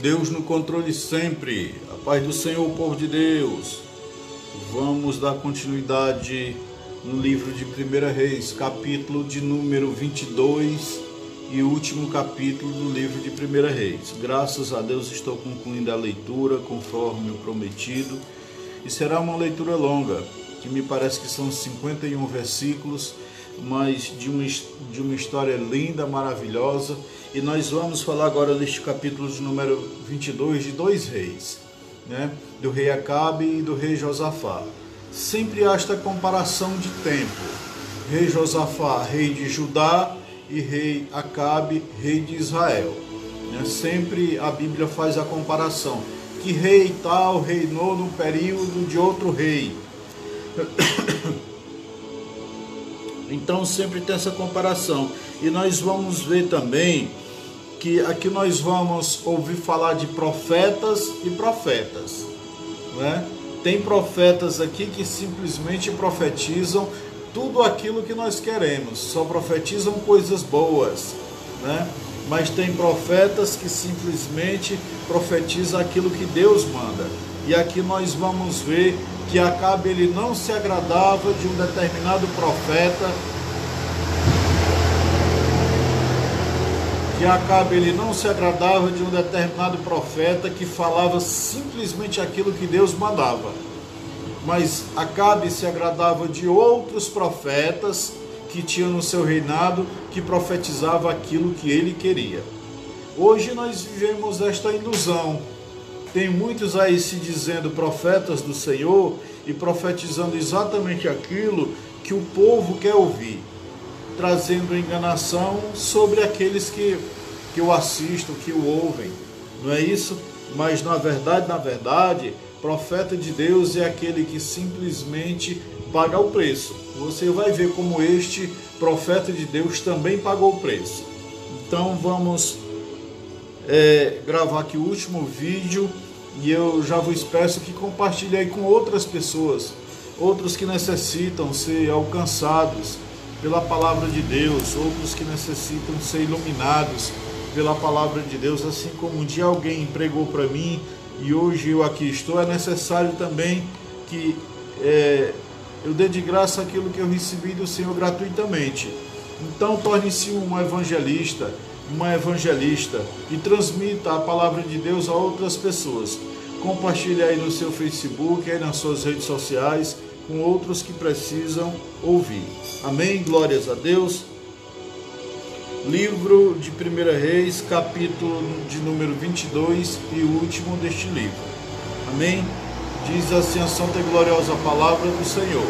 Deus no controle sempre. A paz do Senhor, povo de Deus. Vamos dar continuidade no livro de 1 Reis, capítulo de número 22 e último capítulo do livro de 1 Reis. Graças a Deus estou concluindo a leitura conforme o prometido. E será uma leitura longa, que me parece que são 51 versículos, mas de uma história linda, maravilhosa. E nós vamos falar agora deste capítulo de número 22 de dois reis, né? Do rei Acabe e do rei Josafá. Sempre há esta comparação de tempo. Rei Josafá, rei de Judá, e rei Acabe, rei de Israel. Sempre a Bíblia faz a comparação. Que rei tal reinou no período de outro rei. Então sempre tem essa comparação. E nós vamos ver também que aqui nós vamos ouvir falar de profetas e profetas, né? Tem profetas aqui que simplesmente profetizam tudo aquilo que nós queremos, só profetizam coisas boas, né? Mas tem profetas que simplesmente profetizam aquilo que Deus manda. E aqui nós vamos ver que Acabe ele não se agradava de um determinado profeta, que falava simplesmente aquilo que Deus mandava. Mas Acabe se agradava de outros profetas que tinham no seu reinado, que profetizava aquilo que ele queria. Hoje nós vivemos esta ilusão. Tem muitos aí se dizendo profetas do Senhor e profetizando exatamente aquilo que o povo quer ouvir, trazendo enganação sobre aqueles que o assistem, que o ouvem. Não é isso? Mas na verdade, profeta de Deus é aquele que simplesmente paga o preço. Você vai ver como este profeta de Deus também pagou o preço. Então vamos gravar aqui o último vídeo e eu já vos peço que compartilhe aí com outras pessoas, outros que necessitam ser alcançados pela palavra de Deus, outros que necessitam ser iluminados pela palavra de Deus, assim como um dia alguém pregou para mim e hoje eu aqui estou. É necessário também que eu dê de graça aquilo que eu recebi do Senhor gratuitamente. Então torne-se um evangelista, uma evangelista e transmita a palavra de Deus a outras pessoas. Compartilhe aí no seu Facebook, aí nas suas redes sociais, com outros que precisam ouvir. Amém? Glórias a Deus. Livro de 1 Reis, capítulo de número 22 e último deste livro. Amém? Diz assim a santa e gloriosa palavra do Senhor.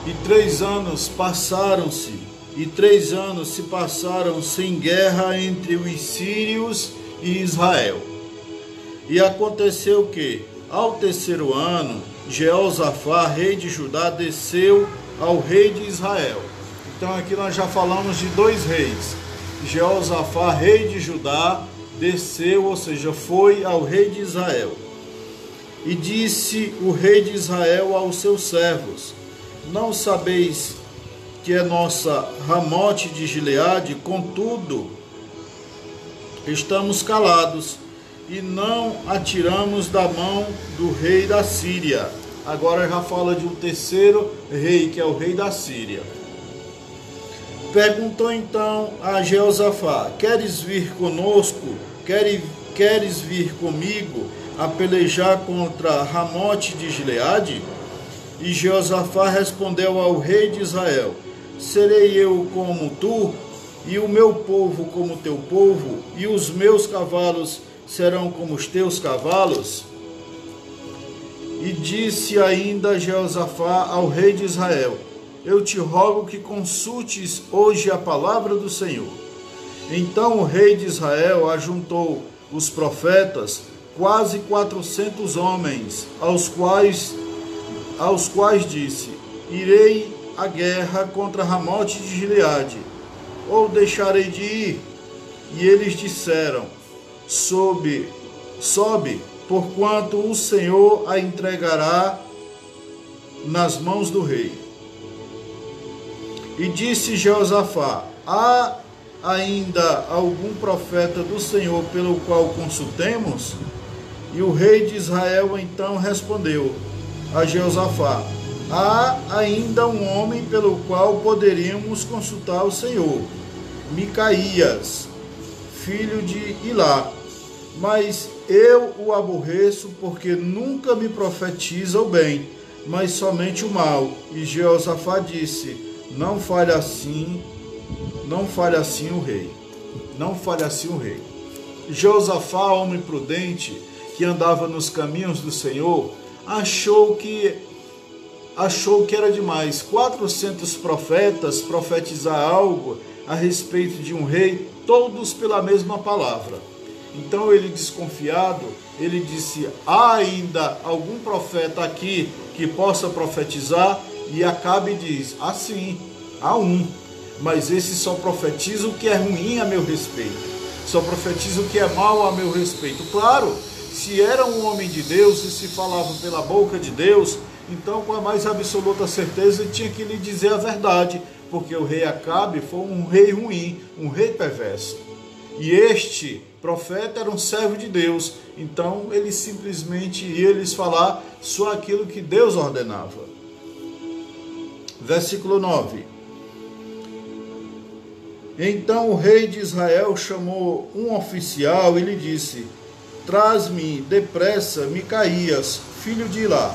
E 3 anos passaram-se, e 3 anos se passaram sem guerra entre os sírios e Israel. E aconteceu que, ao 3º ano, Jeosafá, rei de Judá, desceu ao rei de Israel. Então aqui nós já falamos de 2 reis. Jeosafá, rei de Judá, desceu, ou seja, foi ao rei de Israel. E disse o rei de Israel aos seus servos: não sabeis que é nossa Ramote de Gileade? Contudo, estamos calados e não atiramos da mão do rei da Síria. Agora já fala de um 3º rei, que é o rei da Síria. Perguntou então a Jeosafá: queres vir conosco? Queres vir comigo a pelejar contra Ramote de Gileade? E Jeosafá respondeu ao rei de Israel: serei eu como tu, e o meu povo como teu povo, e os meus cavalos serão como os teus cavalos? E disse ainda Jeosafá ao rei de Israel: eu te rogo que consultes hoje a palavra do Senhor. Então o rei de Israel ajuntou os profetas, quase 400 homens, aos quais disse: irei à guerra contra Ramote de Gileade, ou deixarei de ir? E eles disseram: sobe, porquanto o Senhor a entregará nas mãos do rei. E disse Jeosafá: há ainda algum profeta do Senhor pelo qual consultemos? E o rei de Israel então respondeu a Jeosafá: há ainda um homem pelo qual poderíamos consultar o Senhor, Micaías, filho de Ilá. Mas eu o aborreço, porque nunca me profetiza o bem, mas somente o mal. E Jeosafá disse: não fale assim o rei. Não fale assim o rei. Jeosafá, homem prudente, que andava nos caminhos do Senhor, achou que era demais 400 profetas profetizar algo a respeito de um rei, todos pela mesma palavra. Então ele, desconfiado, ele disse: há ainda algum profeta aqui que possa profetizar? E Acabe diz: sim, há um, mas esse só profetiza o que é ruim a meu respeito, só profetiza o que é mal a meu respeito. Claro, se era um homem de Deus e se falava pela boca de Deus, então com a mais absoluta certeza tinha que lhe dizer a verdade, porque o rei Acabe foi um rei ruim, um rei perverso. E este profeta era um servo de Deus, então ele simplesmente ia lhes falar só aquilo que Deus ordenava. Versículo 9. Então o rei de Israel chamou um oficial e lhe disse: traz-me depressa Micaías, filho de Ilá.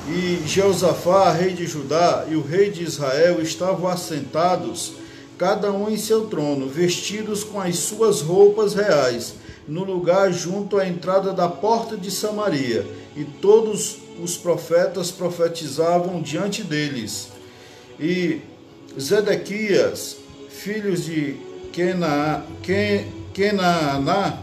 E Jeosafá, rei de Judá, e o rei de Israel estavam assentados, cada um em seu trono, vestidos com as suas roupas reais, no lugar junto à entrada da porta de Samaria, e todos os profetas profetizavam diante deles. E Zedequias, filho de Kenaaná,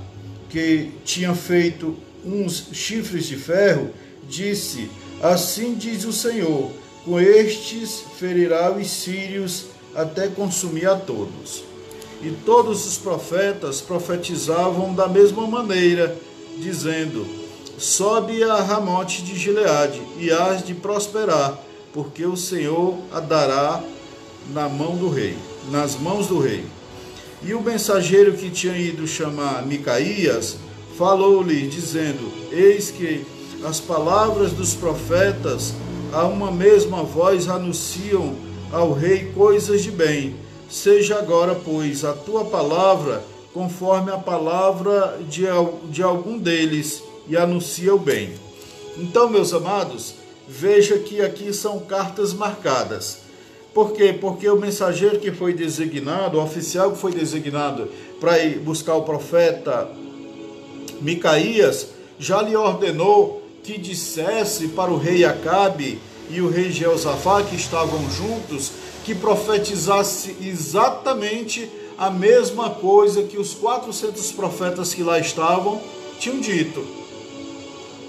que tinha feito uns chifres de ferro, disse: assim diz o Senhor, com estes ferirá os sírios até consumir a todos. E todos os profetas profetizavam da mesma maneira, dizendo: sobe a Ramote de Gileade, e hás de prosperar, porque o Senhor a dará nas mãos do rei. E o mensageiro que tinha ido chamar Micaías falou-lhe, dizendo: eis que as palavras dos profetas a uma mesma voz anunciam ao rei coisas de bem. Seja agora, pois, a tua palavra conforme a palavra de algum deles, e anuncia o bem. Então, meus amados, veja que aqui são cartas marcadas. Por quê? Porque o mensageiro que foi designado, o oficial que foi designado para ir buscar o profeta Micaías, já lhe ordenou que dissesse para o rei Acabe e o rei Jeosafá, que estavam juntos, que profetizasse exatamente a mesma coisa que os 400 profetas que lá estavam tinham dito.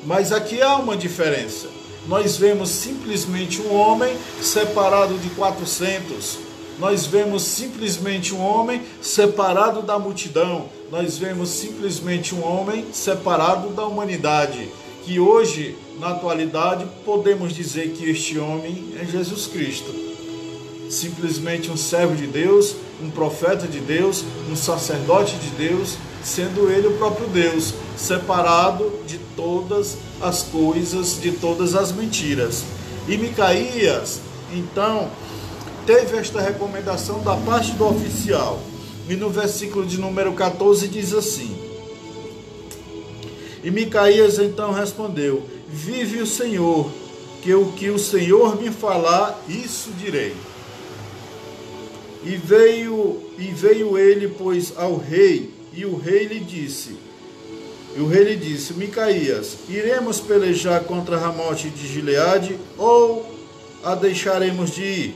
Mas aqui há uma diferença. Nós vemos simplesmente um homem separado de 400. Nós vemos simplesmente um homem separado da multidão. Nós vemos simplesmente um homem separado da humanidade. Que hoje, na atualidade, podemos dizer que este homem é Jesus Cristo. Simplesmente um servo de Deus, um profeta de Deus, um sacerdote de Deus, sendo ele o próprio Deus, separado de todas as coisas, de todas as mentiras. E Micaías, então, teve esta recomendação da parte do oficial. E no versículo de número 14 diz assim: e Micaías então respondeu: vive o Senhor, que o que o Senhor me falar, isso direi. E veio ele, pois, ao rei, e o rei lhe disse: Micaías, iremos pelejar contra Ramote de Gileade, ou a deixaremos de ir?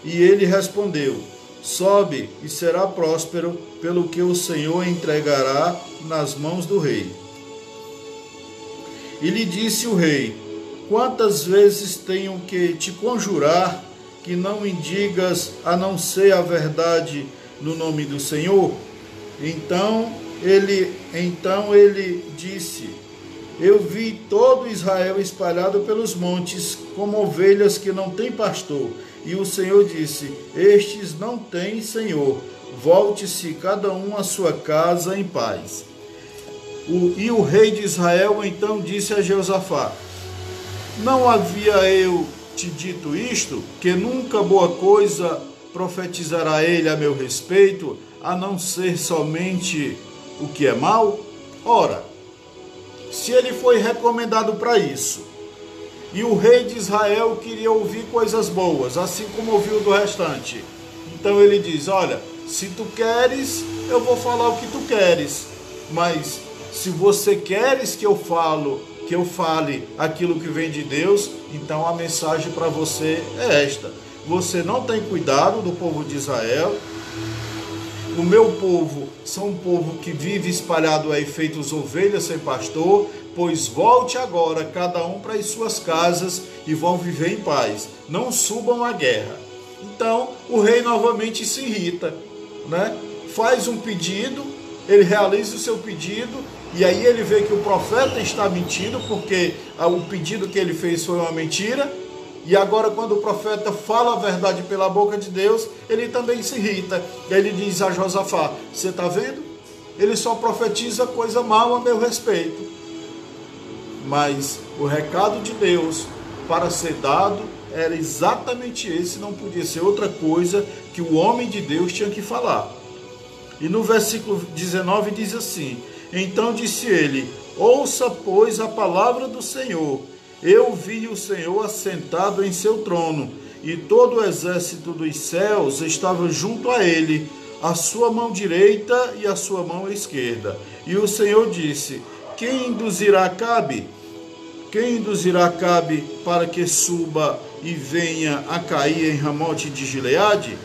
E ele respondeu: sobe, e será próspero, pelo que o Senhor entregará nas mãos do rei. E lhe disse o rei: quantas vezes tenho que te conjurar que não me digas a não ser a verdade no nome do Senhor? Então ele disse: Eu vi todo Israel espalhado pelos montes, como ovelhas que não têm pastor. E o Senhor disse: estes não têm senhor. Volte-se cada um à sua casa em paz. E o rei de Israel então disse a Jeosafá: não havia eu te dito isto, que nunca boa coisa profetizará ele a meu respeito, a não ser somente o que é mal? Ora, se ele foi recomendado para isso, e o rei de Israel queria ouvir coisas boas, assim como ouviu do restante, então ele diz: olha, se tu queres, eu vou falar o que tu queres, mas se você queres que eu fale aquilo que vem de Deus, então a mensagem para você é esta: você não tem cuidado do povo de Israel. O meu povo são um povo que vive espalhado aí, feitos ovelhas sem pastor, pois volte agora cada um para as suas casas e vão viver em paz. Não subam à guerra. Então o rei novamente se irrita, né? Faz um pedido, ele realiza o seu pedido, e aí ele vê que o profeta está mentindo, porque o pedido que ele fez foi uma mentira. E agora, quando o profeta fala a verdade pela boca de Deus, ele também se irrita. E aí ele diz a Josafá: você está vendo? Ele só profetiza coisa mal a meu respeito. Mas o recado de Deus para ser dado era exatamente esse, não podia ser outra coisa que o homem de Deus tinha que falar. E no versículo 19 diz assim: então disse ele: ouça, pois, a palavra do Senhor. Eu vi o Senhor assentado em seu trono, e todo o exército dos céus estava junto a ele, a sua mão direita e a sua mão esquerda. E o Senhor disse: quem induzirá Acabe? Quem induzirá Acabe para que suba e venha a cair em Ramote de Gileade?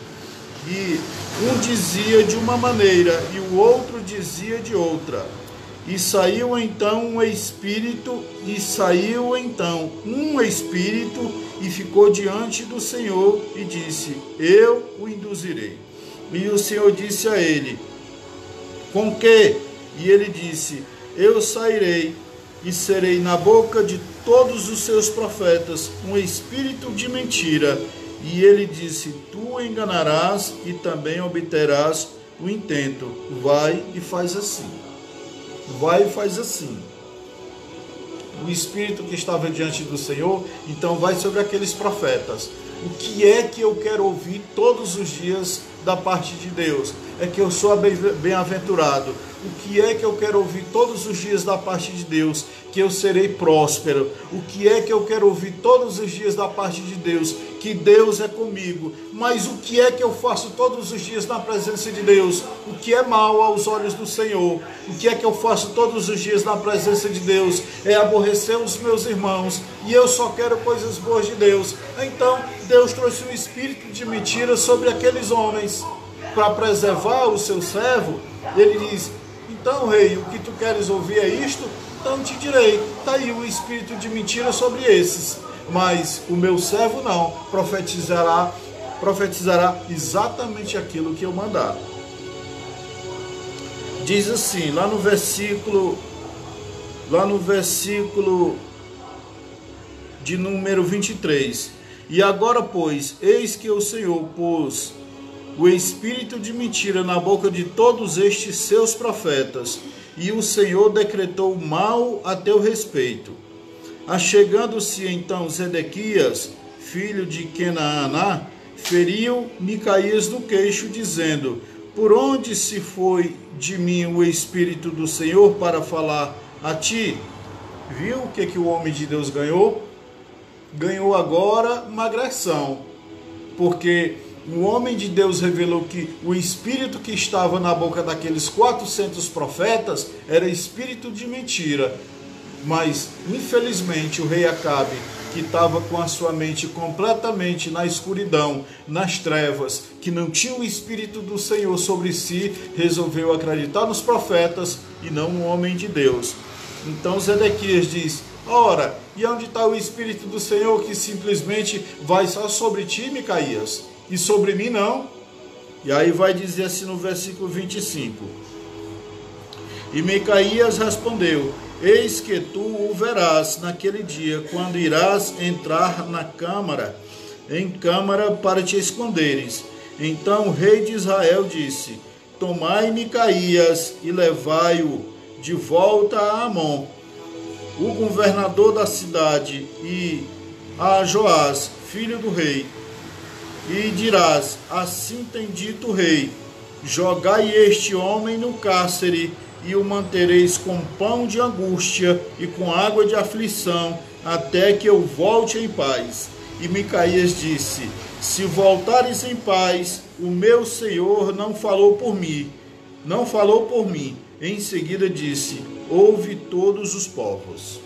E um dizia de uma maneira, e o outro dizia de outra. E saiu então um espírito, e ficou diante do Senhor, e disse: eu o induzirei. E o Senhor disse a ele: com que? E ele disse: eu sairei, e serei na boca de todos os seus profetas um espírito de mentira. E ele disse: tu o enganarás, e também obterás o intento. Vai e faz assim. Vai e faz assim. O espírito que estava diante do Senhor, então vai sobre aqueles profetas. O que é que eu quero ouvir todos os dias da parte de Deus? É que eu sou bem-aventurado. O que é que eu quero ouvir todos os dias da parte de Deus? Que eu serei próspero. O que é que eu quero ouvir todos os dias da parte de Deus? Que Deus é comigo. Mas o que é que eu faço todos os dias na presença de Deus? O que é mal aos olhos do Senhor? O que é que eu faço todos os dias na presença de Deus? É aborrecer os meus irmãos. E eu só quero coisas boas de Deus. Então Deus trouxe um espírito de mentira sobre aqueles homens. Para preservar o seu servo, ele diz: então, rei, o que tu queres ouvir é isto? Então te direi, está aí o espírito de mentira sobre esses. Mas o meu servo não, profetizará exatamente aquilo que eu mandar. Diz assim, lá no versículo de número 23. E agora, pois, eis que o Senhor pôs o espírito de mentira na boca de todos estes seus profetas, e o Senhor decretou mal a teu respeito. Achegando-se então Zedequias, filho de Kenaaná, feriu Micaías no queixo, dizendo: por onde se foi de mim o Espírito do Senhor para falar a ti? Viu o que o homem de Deus ganhou? Ganhou agora uma agressão, porque o homem de Deus revelou que o espírito que estava na boca daqueles 400 profetas era espírito de mentira. Mas, infelizmente, o rei Acabe, que estava com a sua mente completamente na escuridão, nas trevas, que não tinha o Espírito do Senhor sobre si, resolveu acreditar nos profetas e não no homem de Deus. Então Zedequias diz: ora, e onde está o Espírito do Senhor que simplesmente vai só sobre ti, Micaías, e sobre mim não? E aí vai dizer assim no versículo 25: e Micaías respondeu: Eis que tu o verás naquele dia, quando irás entrar em câmara para te esconderes. Então o rei de Israel disse: tomai Micaías e levai-o de volta a Amon, o governador da cidade, e a Joás, filho do rei. E dirás: assim tem dito o rei: jogai este homem no cárcere, e o mantereis com pão de angústia e com água de aflição, até que eu volte em paz. E Micaías disse: se voltares em paz, o meu senhor não falou por mim. Em seguida disse: ouve todos os povos.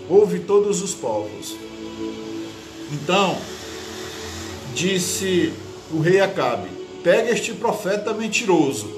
Ouve todos os povos. Então, disse o rei Acabe: pega este profeta mentiroso.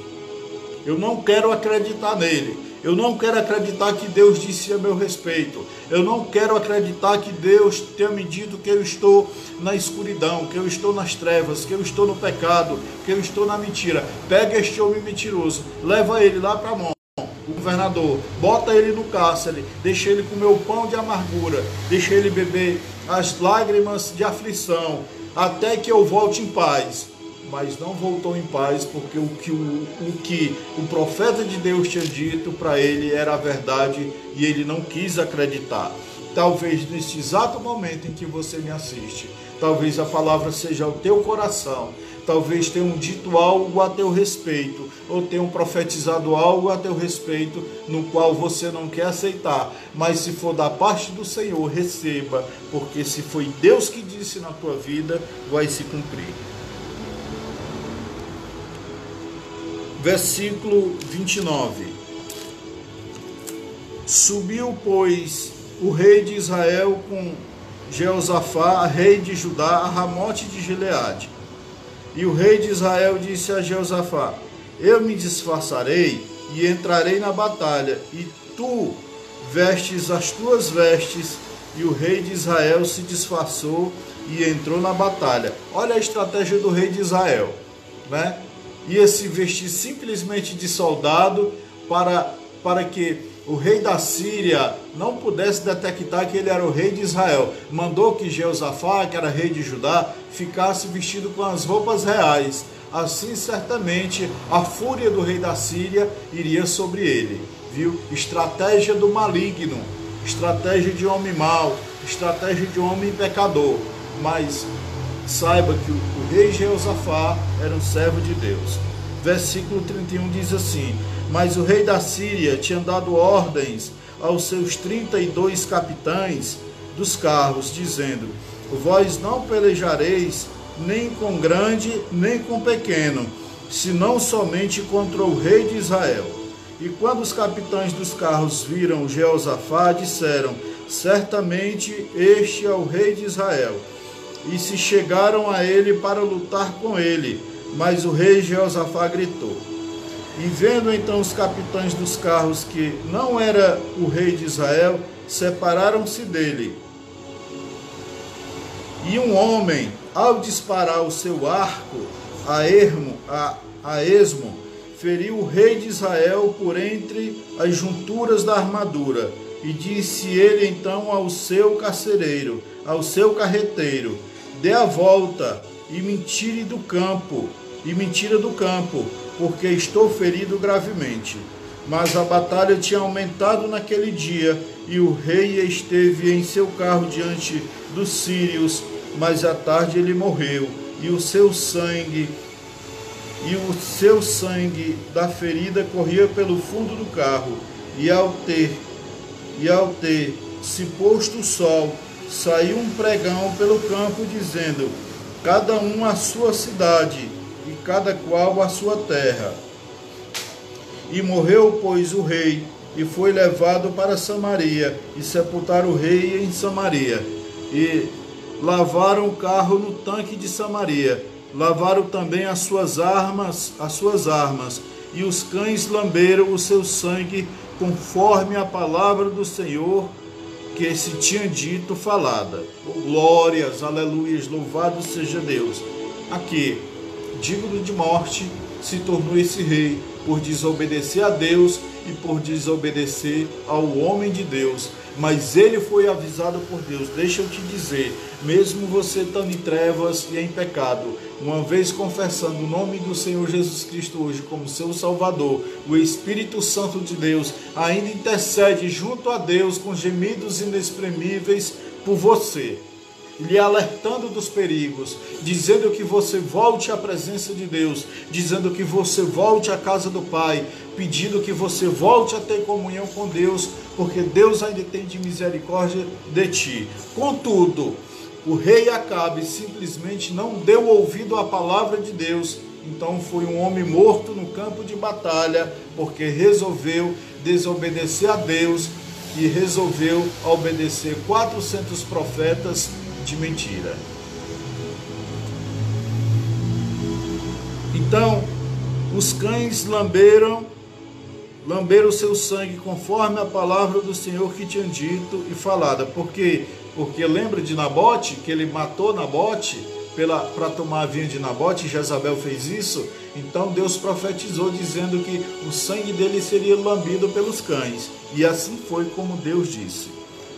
Eu não quero acreditar nele. Eu não quero acreditar que Deus disse a meu respeito. Eu não quero acreditar que Deus tenha me dito que eu estou na escuridão, que eu estou nas trevas, que eu estou no pecado, que eu estou na mentira. Pega este homem mentiroso, leva ele lá para Amon, o governador, bota ele no cárcere, deixa ele comer o pão de amargura, deixa ele beber as lágrimas de aflição, até que eu volte em paz. Mas não voltou em paz, porque o que o profeta de Deus tinha dito para ele era a verdade e ele não quis acreditar. Talvez neste exato momento em que você me assiste, talvez a palavra seja ao teu coração, talvez tenham dito algo a teu respeito, ou tenham profetizado algo a teu respeito, no qual você não quer aceitar. Mas se for da parte do Senhor, receba, porque se foi Deus que disse na tua vida, vai se cumprir. Versículo 29. Subiu, pois, o rei de Israel com Jeosafá, rei de Judá, a Ramote de Gileade. E o rei de Israel disse a Jeosafá: eu me disfarçarei e entrarei na batalha, e tu vestes as tuas vestes. E o rei de Israel se disfarçou e entrou na batalha. Olha a estratégia do rei de Israel, né? Ia se vestir simplesmente de soldado para que o rei da Síria não pudesse detectar que ele era o rei de Israel. Mandou que Jeosafá, que era rei de Judá, ficasse vestido com as roupas reais. Assim, certamente, a fúria do rei da Síria iria sobre ele. Viu? Estratégia do maligno, estratégia de homem mau, estratégia de homem pecador. Mas saiba que o rei Jeosafá era um servo de Deus. Versículo 31 diz assim: mas o rei da Síria tinha dado ordens aos seus 32 capitães dos carros, dizendo: vós não pelejareis nem com grande nem com pequeno, senão somente contra o rei de Israel. E quando os capitães dos carros viram Jeosafá, disseram: certamente este é o rei de Israel. E se chegaram a ele para lutar com ele, mas o rei Jeosafá gritou. E vendo então os capitães dos carros que não era o rei de Israel, separaram-se dele. E um homem, ao disparar o seu arco a esmo, feriu o rei de Israel por entre as junturas da armadura. E disse ele então ao seu carcereiro, ao seu carreteiro: dê a volta e me tire do campo, porque estou ferido gravemente. Mas a batalha tinha aumentado naquele dia, e o rei esteve em seu carro diante dos sírios, mas à tarde ele morreu, e o seu sangue da ferida corria pelo fundo do carro. E ao ter se posto o sol, saiu um pregão pelo campo, dizendo: cada um a sua cidade, e cada qual a sua terra. E morreu, pois, o rei, e foi levado para Samaria, e sepultaram o rei em Samaria. E lavaram o carro no tanque de Samaria, lavaram também as suas armas, e os cães lamberam o seu sangue, conforme a palavra do Senhor que se tinha dito falada. Glórias, aleluias, louvado seja Deus. Aqui, digno de morte, se tornou esse rei, por desobedecer a Deus e por desobedecer ao homem de Deus. Mas ele foi avisado por Deus. Deixa eu te dizer, mesmo você estando em trevas e em pecado, uma vez confessando o nome do Senhor Jesus Cristo hoje como seu Salvador, o Espírito Santo de Deus ainda intercede junto a Deus com gemidos inexprimíveis por você, lhe alertando dos perigos, dizendo que você volte à presença de Deus, dizendo que você volte à casa do Pai, pedindo que você volte a ter comunhão com Deus, porque Deus ainda tem de misericórdia de ti. Contudo, o rei Acabe simplesmente não deu ouvido à palavra de Deus, então foi um homem morto no campo de batalha, porque resolveu desobedecer a Deus e resolveu obedecer 400 profetas de mentira. Então, os cães lamberam seu sangue conforme a palavra do Senhor que tinha dito e falada. Porque lembra de Nabote, que ele matou Nabote para tomar a vinha de Nabote, e Jezabel fez isso? Então Deus profetizou dizendo que o sangue dele seria lambido pelos cães. E assim foi como Deus disse,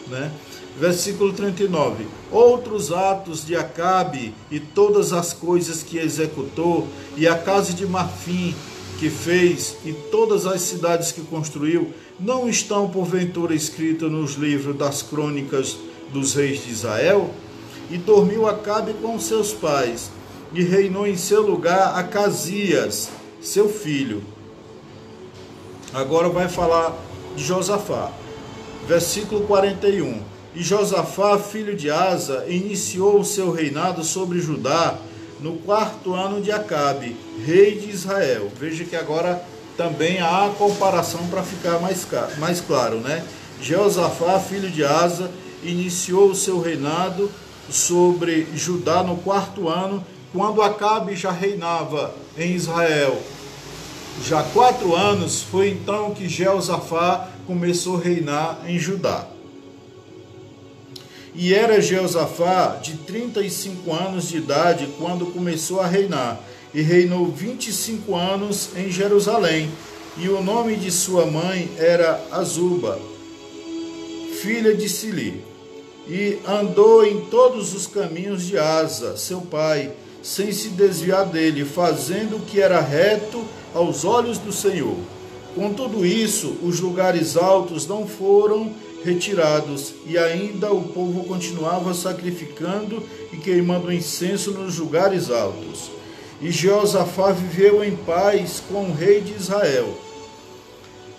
né? Versículo 39. Outros atos de Acabe e todas as coisas que executou, e a casa de marfim que fez, e todas as cidades que construiu, não estão porventura escritas nos livros das crônicas dos reis de Israel? E dormiu Acabe com seus pais, e reinou em seu lugar Acasias, seu filho. Agora vai falar de Josafá. Versículo 41. E Josafá, filho de Asa, iniciou o seu reinado sobre Judá no 4º ano de Acabe, rei de Israel. Veja que agora também há a comparação para ficar mais claro, né? Josafá, filho de Asa, iniciou o seu reinado sobre Judá no 4º ano, quando Acabe já reinava em Israel. Já 4 anos foi então que Josafá começou a reinar em Judá. E era Josafá de 35 anos de idade quando começou a reinar, e reinou 25 anos em Jerusalém. E o nome de sua mãe era Azuba, filha de Sili. E andou em todos os caminhos de Asa, seu pai, sem se desviar dele, fazendo o que era reto aos olhos do Senhor. Com tudo isso, os lugares altos não foram retirados, e ainda o povo continuava sacrificando e queimando incenso nos lugares altos. E Josafá viveu em paz com o rei de Israel.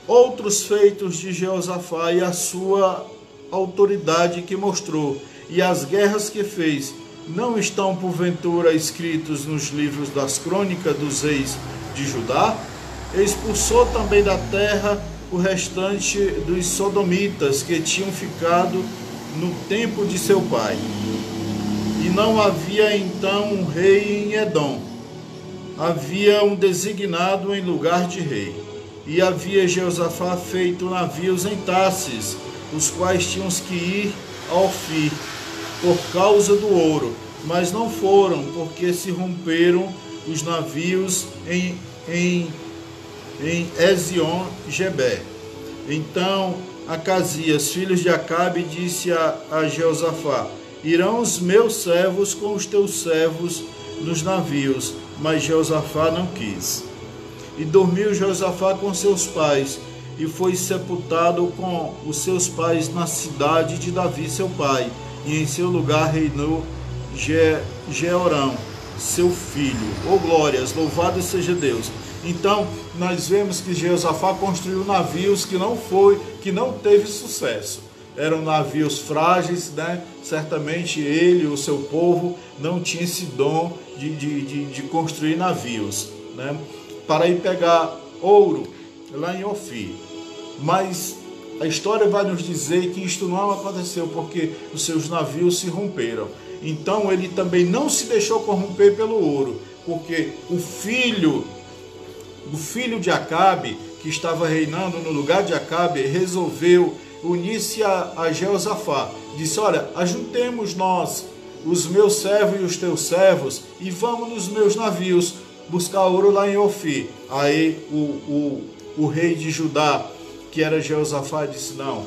Outros feitos de Josafá e a sua autoridade que mostrou, e as guerras que fez, não estão porventura escritos nos livros das crônicas dos reis de Judá? Expulsou também da terra o restante dos sodomitas que tinham ficado no tempo de seu pai. E não havia então um rei em Edom, havia um designado em lugar de rei. E havia Josafá feito navios em Tarsis, os quais tinham que ir a Ofir por causa do ouro, mas não foram, porque se romperam os navios em Ezion-Geber. Então Acasias, filho de Acabe, disse a Josafá: irão os meus servos com os teus servos nos navios. Mas Josafá não quis. E dormiu Josafá com seus pais, e foi sepultado com os seus pais na cidade de Davi, seu pai, e em seu lugar reinou Jeorão, seu filho. Oh glórias, louvado seja Deus. Então, nós vemos que Josafá construiu navios que não teve sucesso. Eram navios frágeis, né? Certamente ele e o seu povo não tinham esse dom de construir navios, né? Para ir pegar ouro lá em Ofir. Mas a história vai nos dizer que isto não aconteceu, porque os seus navios se romperam. Então ele também não se deixou corromper pelo ouro, porque o filho de Acabe, que estava reinando no lugar de Acabe, resolveu unir-se a Josafá. Disse: olha, ajuntemos nós, os meus servos e os teus servos, e vamos nos meus navios. buscar ouro lá em Ofir. Aí o rei de Judá, que era Jeosafá, disse: não,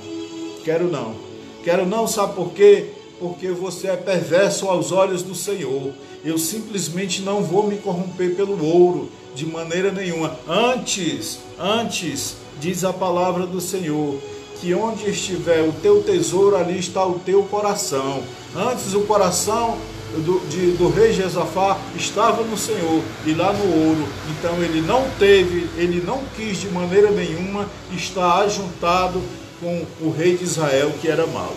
quero não, sabe por quê? Porque você é perverso aos olhos do Senhor. Eu simplesmente não vou me corromper pelo ouro, de maneira nenhuma. Antes, diz a palavra do Senhor, que onde estiver o teu tesouro, ali está o teu coração. Antes o coração do rei Josafá estava no Senhor e lá no ouro. Então ele não quis de maneira nenhuma estar ajuntado com o rei de Israel, que era mau.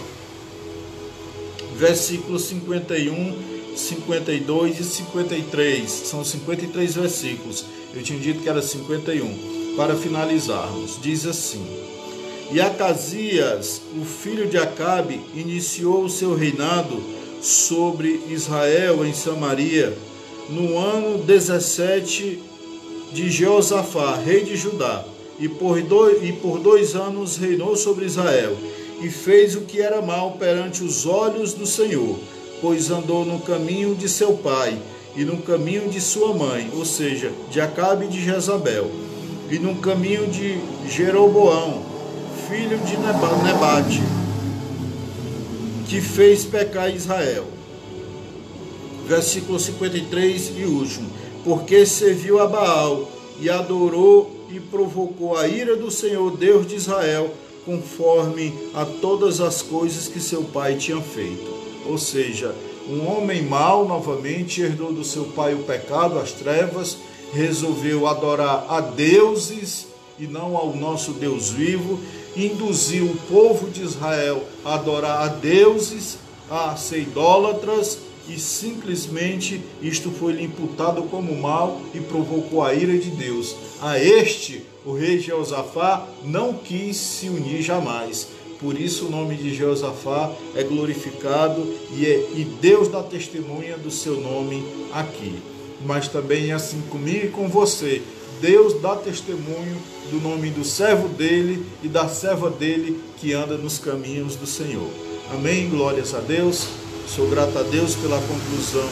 Versículos 51, 52 e 53, são 53 versículos, eu tinha dito que era 51, para finalizarmos. Diz assim: e Acasias, o filho de Acabe, iniciou o seu reinado sobre Israel em Samaria, no ano 17 de Jeosafá, rei de Judá, e por 2 anos reinou sobre Israel, e fez o que era mal perante os olhos do Senhor, pois andou no caminho de seu pai, e no caminho de sua mãe, ou seja, de Acabe e de Jezabel, e no caminho de Jeroboão, filho de Nebate, que fez pecar Israel. Versículo 53 e último: porque serviu a Baal, e adorou, e provocou a ira do Senhor, Deus de Israel, conforme a todas as coisas que seu pai tinha feito. Ou seja, um homem mau, novamente, herdou do seu pai o pecado, as trevas, resolveu adorar a deuses e não ao nosso Deus vivo, induziu o povo de Israel a adorar a deuses, a ser idólatras, e simplesmente isto foi lhe imputado como mal e provocou a ira de Deus. A este, o rei Jeosafá não quis se unir jamais. Por isso o nome de Jeosafá é glorificado e Deus dá testemunha do seu nome aqui. Mas também é assim comigo e com você. Deus dá testemunho do nome do servo dele e da serva dele que anda nos caminhos do Senhor. Amém? Glórias a Deus. Sou grato a Deus pela conclusão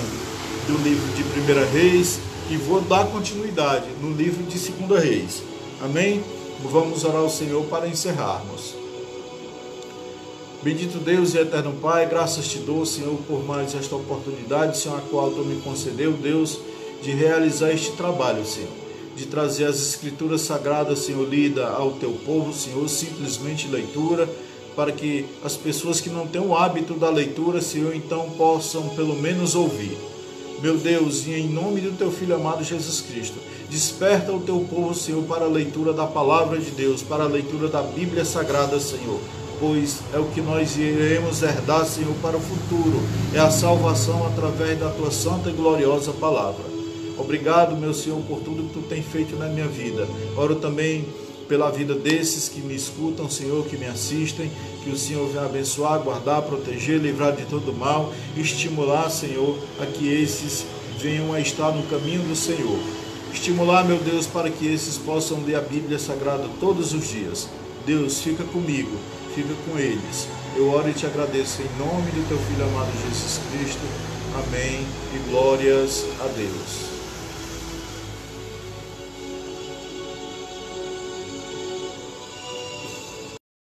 do livro de 1 Reis e vou dar continuidade no livro de 2 Reis. Amém? Vamos orar ao Senhor para encerrarmos. Bendito Deus e eterno Pai, graças te dou, Senhor, por mais esta oportunidade, Senhor, a qual tu me concedeu, Deus, de realizar este trabalho, Senhor, de trazer as Escrituras Sagradas, Senhor, lida ao teu povo, Senhor, simplesmente leitura, para que as pessoas que não têm o hábito da leitura, Senhor, então possam pelo menos ouvir. Meu Deus, e em nome do teu Filho amado Jesus Cristo, desperta o teu povo, Senhor, para a leitura da palavra de Deus, para a leitura da Bíblia Sagrada, Senhor, pois é o que nós iremos herdar, Senhor, para o futuro, é a salvação através da tua santa e gloriosa palavra. Obrigado, meu Senhor, por tudo que tu tem feito na minha vida. Oro também pela vida desses que me escutam, Senhor, que me assistem, que o Senhor venha abençoar, guardar, proteger, livrar de todo mal, estimular, Senhor, a que esses venham a estar no caminho do Senhor. Estimular, meu Deus, para que esses possam ler a Bíblia Sagrada todos os dias. Deus, fica comigo, fica com eles. Eu oro e te agradeço em nome do teu Filho amado Jesus Cristo. Amém e glórias a Deus.